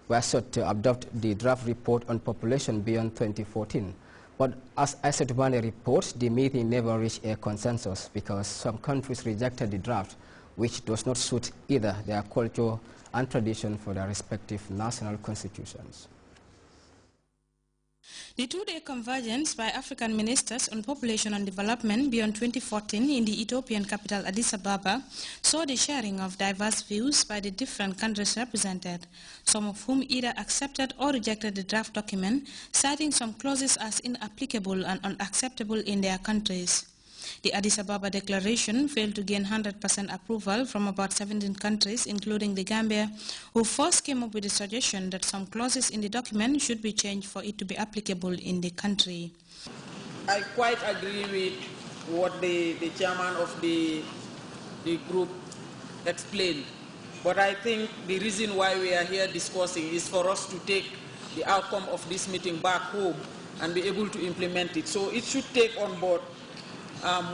were set to adopt the draft report on population beyond 2014. But as Asetumane reports, the meeting never reached a consensus because some countries rejected the draft, which does not suit either their culture and tradition for their respective national constitutions. The two-day convergence by African ministers on population and development beyond 2014 in the Ethiopian capital Addis Ababa saw the sharing of diverse views by the different countries represented, some of whom either accepted or rejected the draft document, citing some clauses as inapplicable and unacceptable in their countries. The Addis Ababa Declaration failed to gain 100% approval from about 17 countries, including the Gambia, who first came up with the suggestion that some clauses in the document should be changed for it to be applicable in the country. I quite agree with what the chairman of the group explained, but I think the reason why we are here discussing is for us to take the outcome of this meeting back home and be able to implement it. So it should take on board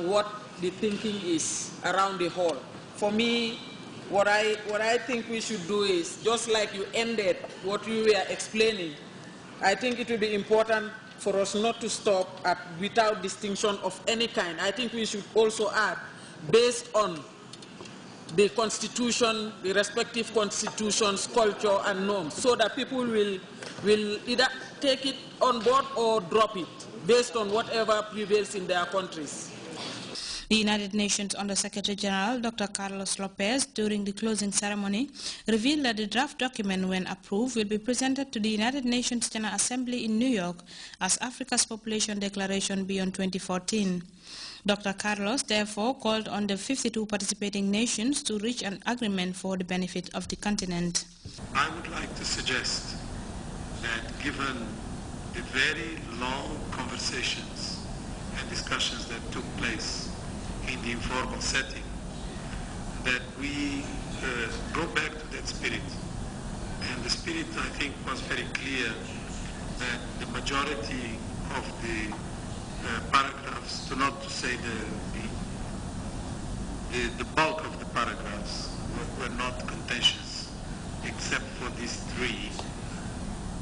what the thinking is around the whole. For me, what I think we should do is, just like you ended what you were explaining, I think it will be important for us not to stop at without distinction of any kind. I think we should also add, based on the constitution, the respective constitutions, culture and norms, so that people will either take it on board or drop it, based on whatever prevails in their countries. The United Nations Under-Secretary General Dr. Carlos Lopez, during the closing ceremony, revealed that the draft document, when approved, will be presented to the United Nations General Assembly in New York as Africa's Population Declaration beyond 2014. Dr. Carlos therefore called on the 52 participating nations to reach an agreement for the benefit of the continent. I would like to suggest that given the very long conversations and discussions that took place in the informal setting, that we go back to that spirit. And the spirit, I think, was very clear that the majority of the paragraphs, to not to say the bulk of the paragraphs were not contentious, except for these three,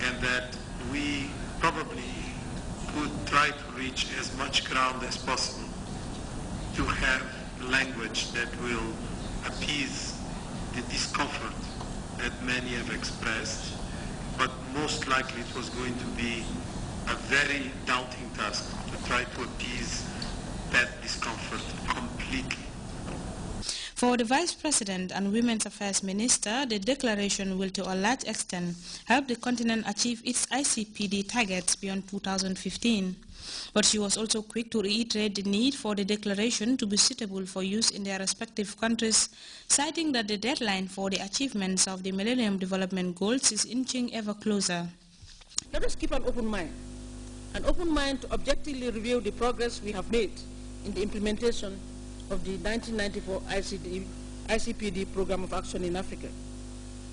and that we probably could try to reach as much ground as possible to have language that will appease the discomfort that many have expressed, but most likely it was going to be a very daunting task to try to appease that discomfort completely. For the Vice President and Women's Affairs Minister, the declaration will to a large extent help the continent achieve its ICPD targets beyond 2015. But she was also quick to reiterate the need for the declaration to be suitable for use in their respective countries, citing that the deadline for the achievements of the Millennium Development Goals is inching ever closer. Let us keep an open mind to objectively review the progress we have made in the implementation of the 1994 ICPD Program of Action in Africa,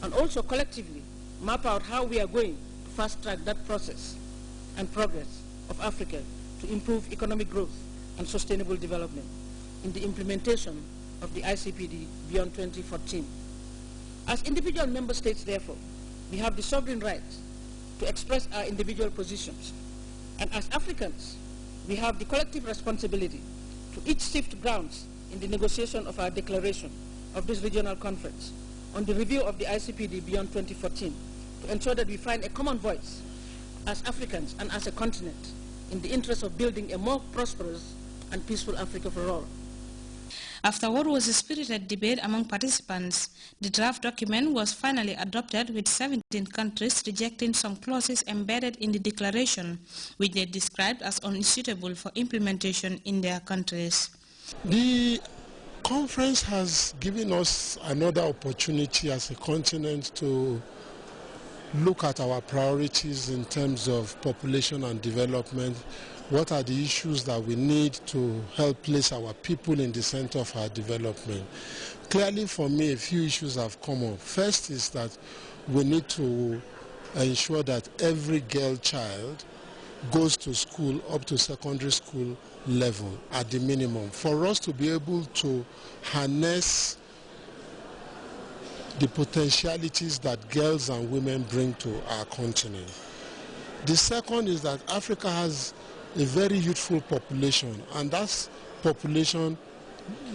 and also collectively map out how we are going to fast-track that process and progress of Africa to improve economic growth and sustainable development in the implementation of the ICPD beyond 2014. As individual member states, therefore, we have the sovereign right to express our individual positions. And as Africans, we have the collective responsibility to each shift grounds in the negotiation of our declaration of this regional conference on the review of the ICPD beyond 2014 to ensure that we find a common voice as Africans and as a continent in the interest of building a more prosperous and peaceful Africa for all. After what was a spirited debate among participants, the draft document was finally adopted with 17 countries rejecting some clauses embedded in the declaration, which they described as unsuitable for implementation in their countries. The conference has given us another opportunity as a continent to look at our priorities in terms of population and development. What are the issues that we need to help place our people in the center of our development? Clearly for me, a few issues have come up. First is that we need to ensure that every girl child goes to school up to secondary school level at the minimum. For us to be able to harness the potentialities that girls and women bring to our continent. The second is that Africa has a very youthful population, and that population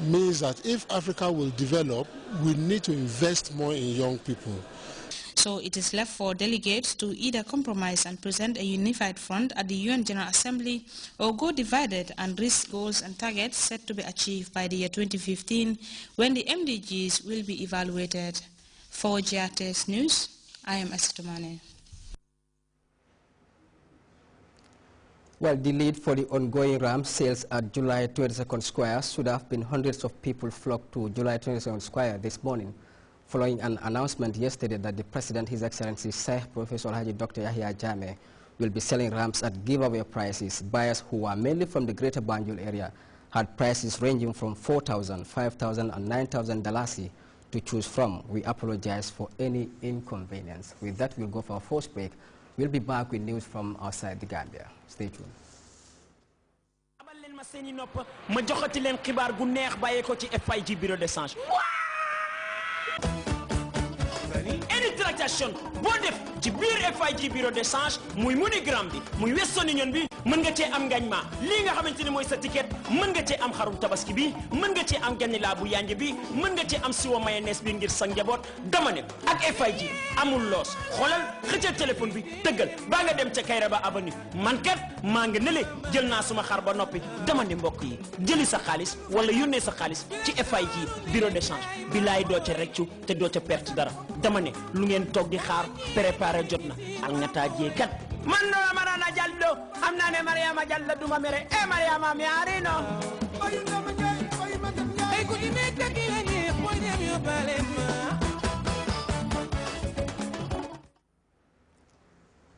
means that if Africa will develop, we need to invest more in young people. So it is left for delegates to either compromise and present a unified front at the UN General Assembly or go divided and risk goals and targets set to be achieved by the year 2015 when the MDGs will be evaluated. For Grts News, I am Esitomane. Well, the lead for the ongoing ram sales at July 22nd Square should have been hundreds of people flocked to July 22nd Square this morning, following an announcement yesterday that the President, His Excellency Sheikh Professor Haji Dr. Yahya Jammeh, will be selling rams at giveaway prices. Buyers who are mainly from the Greater Banjul area had prices ranging from $4,000, $5,000 and $9,000 to choose from. We apologize for any inconvenience. With that, we'll go for our first break. We'll be back with news from outside the Gambia. Stay tuned. Any transaction boo def ci biir FIG bureau d'échange muy MoneyGram bi muy Western Union bi mën nga cee am ngañ ma lii nga xamante ni mooy sa ticket mën nga cee am xarum tabaski bi mën nga cee am ganilaa bu yanj bi mën nga cee am siwo mayonnaise bi ngir sa njaboot dama ne ak FIG amul loos xoolal xëccal téléphone bi tëggal baa nga dem ca Kayraba Avenue man kat maa nga nële jël naa suma xar ba noppi dama ne mbokk yi jëli sa xaalis wala yónnee sa xaalis ci FIG bureau d'échange bi laay doo ca reccu te doo ca perte dara dama ne lu ngeen toog di xaar préparé jot na ak nga taajee kat man no Marana Jallo am naa ne Mariama Jallo duma mere e Mariama mi arino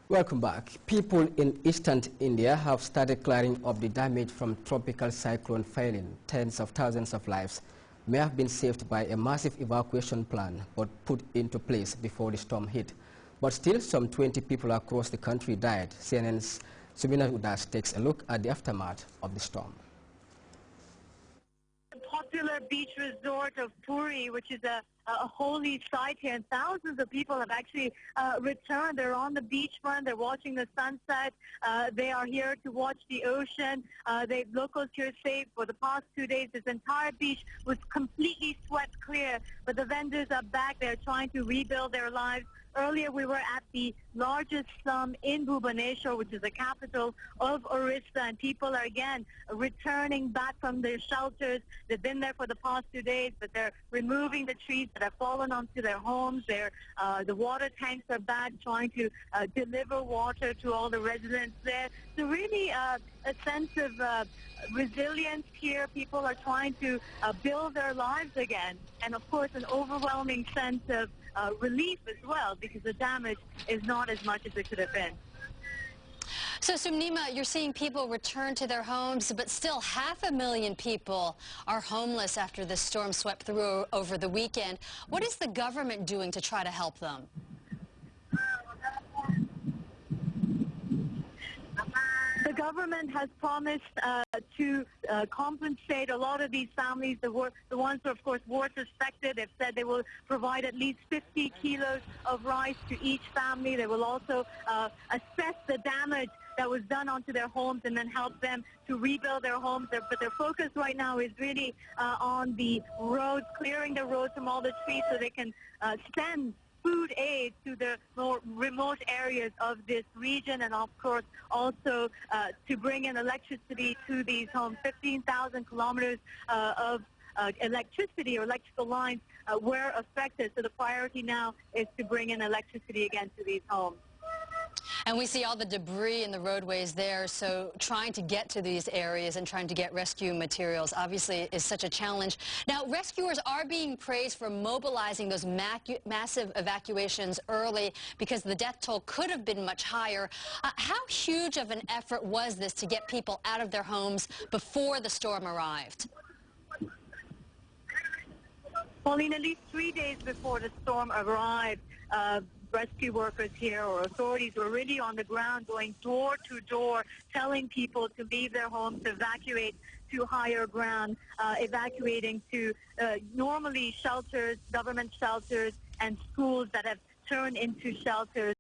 Welcome back. People in eastern India have started clearing up the damage from tropical cyclone Phailin. Tens of thousands of lives may have been saved by a massive evacuation plan but put into place before the storm hit. But still, some 20 people across the country died. CNN's Subina Udas takes a look at the aftermath of the storm. The popular beach resort of Puri, which is a holy site here, and thousands of people have actually returned. They're on the beachfront. They're watching the sunset. They are here to watch the ocean. Locals here say for the past 2 days, this entire beach was completely swept clear. But the vendors are back. They're trying to rebuild their lives. Earlier, we were at the largest slum in Bhubaneswar, which is the capital of Orissa, and people are again returning back from their shelters. They've been there for the past 2 days, but they're removing the trees that have fallen onto their homes. The water tanks are back, trying to deliver water to all the residents there. So really a sense of resilience here. People are trying to build their lives again, and of course an overwhelming sense of relief as well, because the damage is not as much as it could have been. So, Sumnima, you're seeing people return to their homes, but still 500,000 people are homeless after the storm swept through over the weekend. What is the government doing to try to help them? The government has promised to compensate a lot of these families, the ones who, of course, worst affected. They've said they will provide at least 50 kilos of rice to each family. They will also assess the damage that was done onto their homes and then help them to rebuild their homes. But their focus right now is really on the roads, clearing the roads from all the trees so they can send food aid to the more remote areas of this region, and of course also to bring in electricity to these homes. 15,000 kilometers of electricity or electrical lines were affected, so the priority now is to bring in electricity again to these homes. And we see all the debris in the roadways there, so trying to get to these areas and trying to get rescue materials obviously is such a challenge. Now, rescuers are being praised for mobilizing those massive evacuations early because the death toll could have been much higher. How huge of an effort was this to get people out of their homes before the storm arrived? Pauline, at least 3 days before the storm arrived, rescue workers here or authorities were really on the ground going door to door, telling people to leave their homes, to evacuate to higher ground, evacuating to normally shelters, government shelters and schools that have turned into shelters.